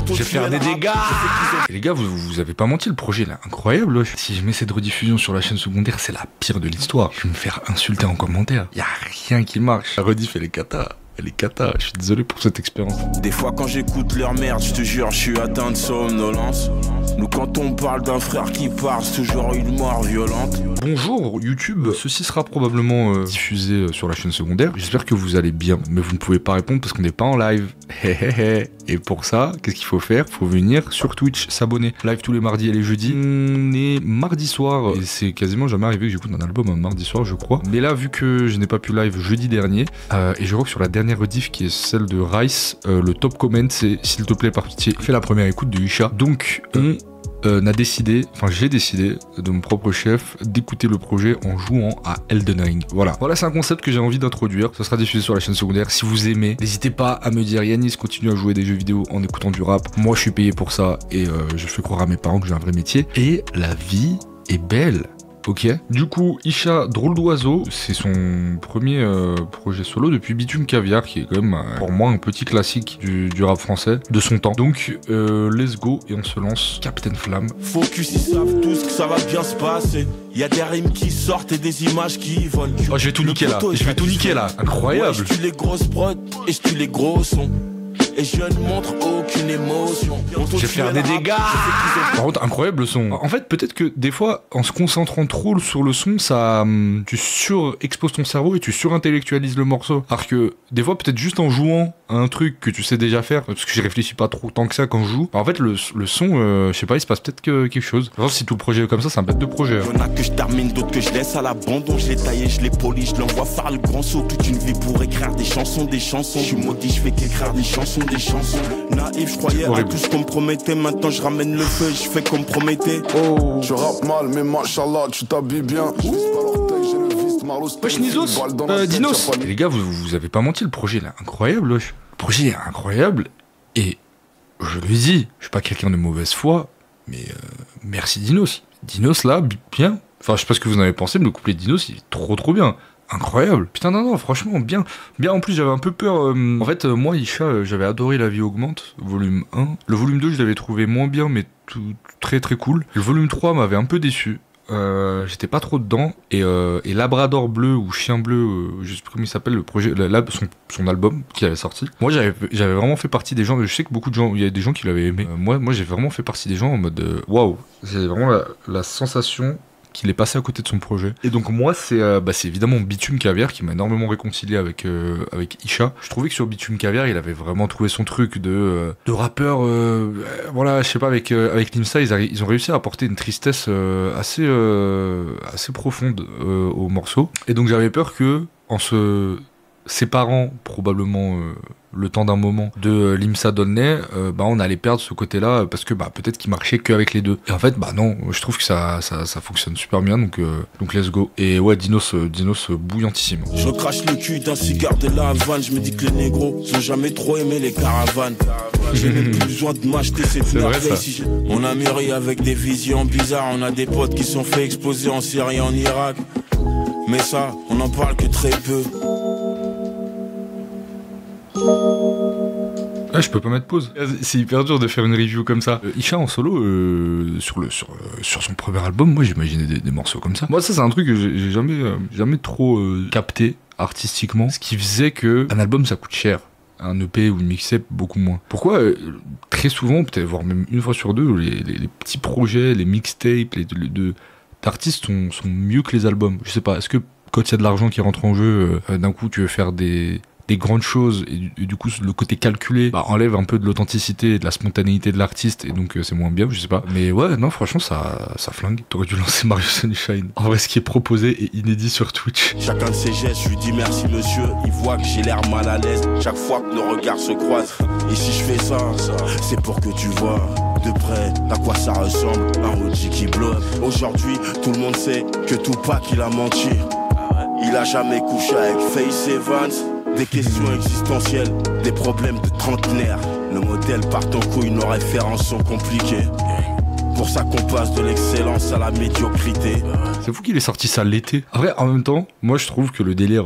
Je vais faire des dégâts. Et les gars, vous avez pas menti, le projet là, incroyable. Wesh. Si je mets cette rediffusion sur la chaîne secondaire, c'est la pire de l'histoire. Je vais me faire insulter en commentaire. Y a rien qui marche. La rediff, elle est cata. Elle est cata, je suis désolé pour cette expérience. Des fois quand j'écoute leur merde, je te jure, je suis atteint de somnolence. Nous quand on parle d'un frère qui part, c'est toujours une mort violente. Bonjour YouTube, ceci sera probablement diffusé sur la chaîne secondaire. J'espère que vous allez bien, mais vous ne pouvez pas répondre parce qu'on n'est pas en live. Et pour ça, qu'est-ce qu'il faut faire? Faut venir sur Twitch, s'abonner. Live tous les mardis et les jeudis. On est mardi soir, et c'est quasiment jamais arrivé que j'écoute un album un mardi soir, je crois. Mais là, vu que je n'ai pas pu live jeudi dernier, et je crois que sur la dernière rediff qui est celle de Rice, le top comment c'est s'il te plaît par pitié fais la première écoute de Isha. Donc j'ai décidé de mon propre chef d'écouter le projet en jouant à Elden Ring. Voilà c'est un concept que j'ai envie d'introduire. Ça sera diffusé sur la chaîne secondaire. Si vous aimez, n'hésitez pas à me dire Yanis continue à jouer des jeux vidéo en écoutant du rap. Moi je suis payé pour ça et je fais croire à mes parents que j'ai un vrai métier. Et la vie est belle. Ok. Du coup, Isha, drôle d'oiseau, c'est son premier projet solo depuis Bitume Caviar, qui est quand même pour moi un petit classique du rap français de son temps. Donc, let's go et on se lance. Captain Flamme. Focus, ils savent tous que ça va bien se passer. Y a des rimes qui sortent et des images qui volent. Oh, je vais tout niquer là. Je vais tout niquer là. Incroyable. Ouais, je tue les grosses prods et je tue les gros sons. Et je ne montre aucune émotion. Je vais faire des dégâts. Par contre, incroyable le son. En fait, peut-être que des fois, en se concentrant trop sur le son, ça, tu surexposes ton cerveau et tu surintellectualises le morceau. Alors que des fois, peut-être juste en jouant à un truc que tu sais déjà faire, parce que j'y réfléchis pas trop tant que ça quand je joue. En fait, le son, je sais pas, il se passe peut-être quelque chose. Genre, si tout le projet est comme ça, c'est un bête de projet. Y'en a que je termine, d'autres que je laisse à l'abandon. Je l'ai taillé, je l'ai poli, je l'envoie faire le grand saut. Toute une vie pour écrire des chansons. Je suis maudit, je fais qu'écrire des chansons. Naïf, je croyais à tout ce qu'on me promettait. Maintenant je ramène le feu, je fais comme promettait. Oh, tu rappes mal, mais machallah, tu t'habilles bien. Wesh Nizos, Dinos. Et les gars, vous avez pas menti, le projet là, incroyable. Wesh. Le projet est incroyable. Et je le dis, je suis pas quelqu'un de mauvaise foi, mais merci Dinos. Dinos là, bien. Enfin, je sais pas ce que vous en avez pensé, mais le couplet de Dinos, il est trop bien. Incroyable. Putain, non, franchement, bien. En plus, j'avais un peu peur. En fait, moi, Isha, j'avais adoré La vie augmente, volume 1. Le volume 2, je l'avais trouvé moins bien, mais très cool. Le volume 3 m'avait un peu déçu. J'étais pas trop dedans. Et Labrador bleu ou Chien bleu, je sais plus comment il s'appelle, le projet, son album qui avait sorti. Moi, j'avais vraiment fait partie des gens. Je sais que beaucoup de gens, il y a des gens qui l'avaient aimé. Moi, j'ai vraiment fait partie des gens en mode waouh. C'est vraiment la sensation qu'il est passé à côté de son projet. Et donc moi, c'est évidemment Bitume Caviar qui m'a énormément réconcilié avec Isha. Je trouvais que sur Bitume Caviar, il avait vraiment trouvé son truc de rappeur. Voilà, je sais pas, avec Limsa, ils ont réussi à apporter une tristesse assez profonde au morceau. Et donc j'avais peur que, en se séparant probablement le temps d'un moment de Limsa Dolnay, on allait perdre ce côté-là parce que peut-être qu'il marchait qu'avec les deux. Et en fait, non, je trouve que ça fonctionne super bien, donc let's go. Et ouais, Dinos bouillantissime. Je crache le cul d'un cigare de la Havane, je me dis que les négros ont jamais trop aimé les caravanes. J'ai même plus besoin de m'acheter cette merveille. On a mûri avec des visions bizarres, on a des potes qui sont fait exploser en Syrie et en Irak. Mais ça, on en parle que très peu. Ah, je peux pas mettre pause. C'est hyper dur de faire une review comme ça. Isha en solo, sur son premier album, moi j'imaginais des morceaux comme ça. Moi ça c'est un truc que j'ai jamais trop capté artistiquement. Ce qui faisait que un album ça coûte cher. Un EP ou une mixtape beaucoup moins. Pourquoi très souvent, peut-être voire même une fois sur deux, les petits projets, les mixtapes, d'artistes sont mieux que les albums. Je sais pas, est-ce que quand il y a de l'argent qui rentre en jeu, d'un coup tu veux faire des grandes choses et du coup le côté calculé enlève un peu de l'authenticité et de la spontanéité de l'artiste et donc c'est moins bien, je sais pas, mais ouais, non, franchement ça flingue. T'aurais dû lancer Mario Sunshine. En vrai, ce qui est proposé est inédit sur Twitch. Chacun de ses gestes, je lui dis merci monsieur. Il voit que j'ai l'air mal à l'aise chaque fois que nos regards se croisent. Et si je fais ça, c'est pour que tu vois de près à quoi ça ressemble un OG qui bloque. Aujourd'hui tout le monde sait que Tupac il a menti. Il a jamais couché avec Face Evans. Des questions existentielles, des problèmes de trentenaire. Le modèle part en couille, nos références sont compliquées. pour ça qu'on passe de l'excellence à la médiocrité. C'est fou qu'il ait sorti ça l'été. En vrai, en même temps, moi je trouve que le délire,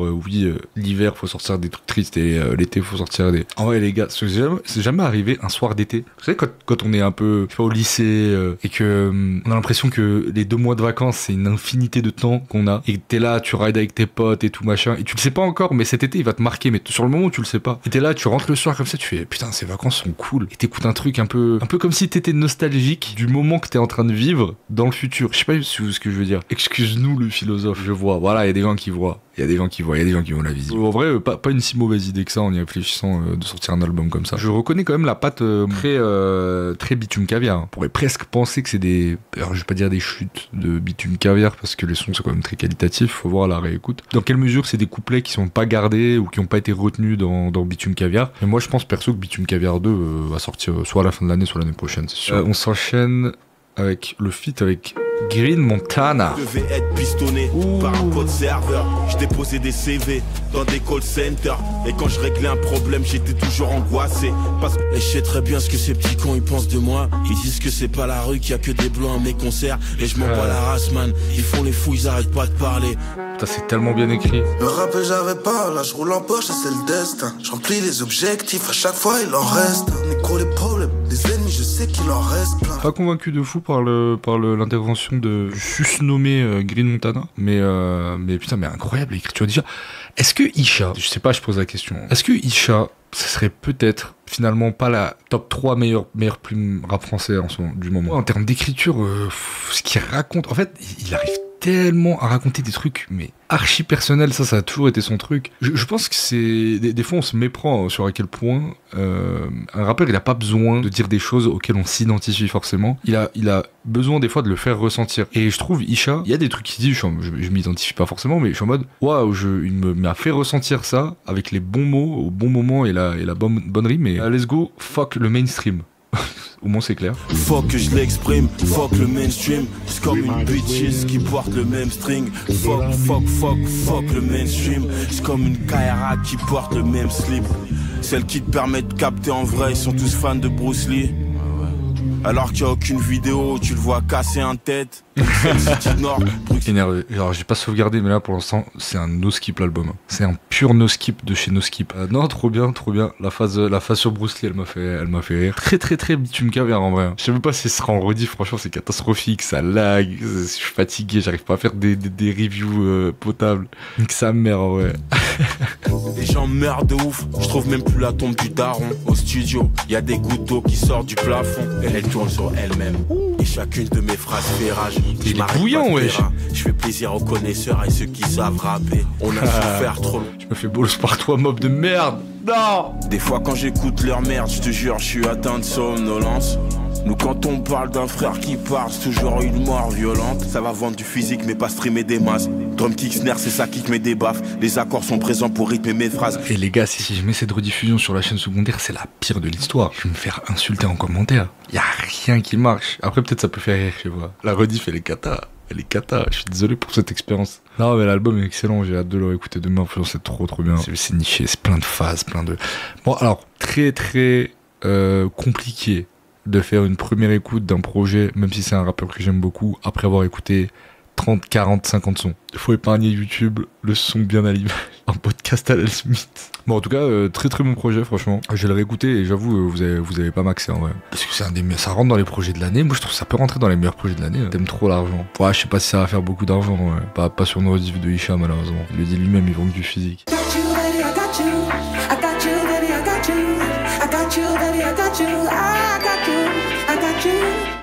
l'hiver faut sortir des trucs tristes et l'été faut sortir des... En vrai les gars, c'est jamais arrivé un soir d'été. Vous savez quand on est un peu, je sais pas, au lycée et que on a l'impression que les 2 mois de vacances c'est une infinité de temps qu'on a et que t'es là, tu rides avec tes potes et tout machin et tu le sais pas encore, mais cet été il va te marquer, mais sur le moment tu le sais pas. Et t'es là, tu rentres le soir comme ça, tu fais putain ces vacances sont cool et t'écoutes un truc un peu comme si t'étais nostalgique du moment que t'es en train de vivre dans le futur. Je sais pas si vous ce que je veux dire. Excuse-nous le philosophe, je vois. Voilà, il y a des gens qui voient. Il y a des gens qui ont la vision. En vrai, pas une si mauvaise idée que ça en y réfléchissant de sortir un album comme ça. Je reconnais quand même la patte très bitume caviar. On pourrait presque penser que c'est des... Alors je vais pas dire des chutes de bitume caviar parce que les sons sont quand même très qualitatifs, faut voir la réécoute. Dans quelle mesure c'est des couplets qui sont pas gardés ou qui ont pas été retenus dans bitume caviar. Mais moi je pense perso que bitume caviar 2 va sortir soit à la fin de l'année soit l'année prochaine, c'est sûr. On s'enchaîne avec le feat avec Green Montana. Je devais être pistonné par un pote serveur. Je déposais des CV dans des call centers. Et quand je réglais un problème, j'étais toujours angoissé. Et je sais très bien ce que ces petits cons ils pensent de moi. Ils disent que c'est pas la rue, qu'il y a que des blancs à mes concerts. Et je m'en bats la race, man. Ils font les fous, ils arrêtent pas de parler. Putain, c'est tellement bien écrit. Le rap j'avais pas, là je roule en Porsche et c'est le destin. Je remplis les objectifs, à chaque fois il en reste. Nico les problèmes, les ennemis je sais qu'il en reste plein. Pas convaincu de fou par l'intervention de susnommé Green Montana, mais putain, mais incroyable l'écriture déjà. Est-ce que Isha, je sais pas, je pose la question, est-ce que Isha, ce serait peut-être finalement pas la top 3 meilleure plume rap français du moment. En termes d'écriture, ce qu'il raconte, en fait, il arrive tellement à raconter des trucs, mais archi personnel, ça a toujours été son truc. Je pense que c'est... Des fois, on se méprend sur à quel point un rappeur, il a pas besoin de dire des choses auxquelles on s'identifie forcément. Il a besoin des fois de le faire ressentir. Et je trouve, Isha, il y a des trucs qu'il dit, je m'identifie pas forcément, mais je suis en mode, waouh, il m'a fait ressentir ça avec les bons mots, au bon moment et la bonne rime. Et let's go, fuck le mainstream. Au moins c'est clair. Faut que je l'exprime, fuck le mainstream. C'est comme une bitches qui porte le même string. Fuck le mainstream. C'est comme une Kaira qui porte le même slip. Celles qui te permettent de capter en vrai, ils sont tous fans de Bruce Lee. Alors qu'il n'y a aucune vidéo où tu le vois casser un tête. Énervé. Alors j'ai pas sauvegardé, mais là pour l'instant c'est un no skip l'album. C'est un pur no skip de chez No Skip. Non, trop bien. La phase sur Bruce Lee, elle m'a fait rire. Très bitume caviar en vrai. Je sais même pas si ce sera en rediff, franchement c'est catastrophique, ça lag, je suis fatigué, j'arrive pas à faire des reviews potables. Que ça merde en vrai. Les gens meurent de ouf, je trouve même plus la tombe du daron. Au studio, y a des gouttes d'eau qui sortent du plafond. Elle tourne sur elle-même. Et chacune de mes phrases fait rage. Il est bouillant, wesh. Je fais plaisir aux connaisseurs et ceux qui savent rapper. On a souffert trop. Je me fais bolos par toi, mob de merde. Non. Des fois quand j'écoute leur merde, je te jure, je suis atteint de somnolence. Nous quand on parle d'un frère qui part, c'est toujours une mort violente. Ça va vendre du physique mais pas streamer des masses. Drum kick snare, c'est ça qui met des baffes. Les accords sont présents pour rythmer mes phrases. Et les gars, si je mets cette rediffusion sur la chaîne secondaire, c'est la pire de l'histoire. Je vais me faire insulter en commentaire. Y a rien qui marche. Après peut-être ça peut faire rire, je vois. La rediff elle est cata. Je suis désolé pour cette expérience. Non mais l'album est excellent, j'ai hâte de le réécouter demain. C'est trop bien. C'est niché, c'est plein de phases, Bon alors, très compliqué de faire une première écoute d'un projet, même si c'est un rappeur que j'aime beaucoup, après avoir écouté 30, 40, 50 sons. Il faut épargner YouTube, le son bien à l'image. Un podcast à la Smith. Bon, en tout cas, très bon projet, franchement. Je vais le réécouter et j'avoue, vous avez pas maxé en vrai. Parce que ça rentre dans les projets de l'année. Moi, je trouve que ça peut rentrer dans les meilleurs projets de l'année. T'aimes trop l'argent. Ouais, je sais pas si ça va faire beaucoup d'argent. Ouais. Pas sur nos rediff de Isha, malheureusement. Il le dit lui-même, il vend que du physique. I got you.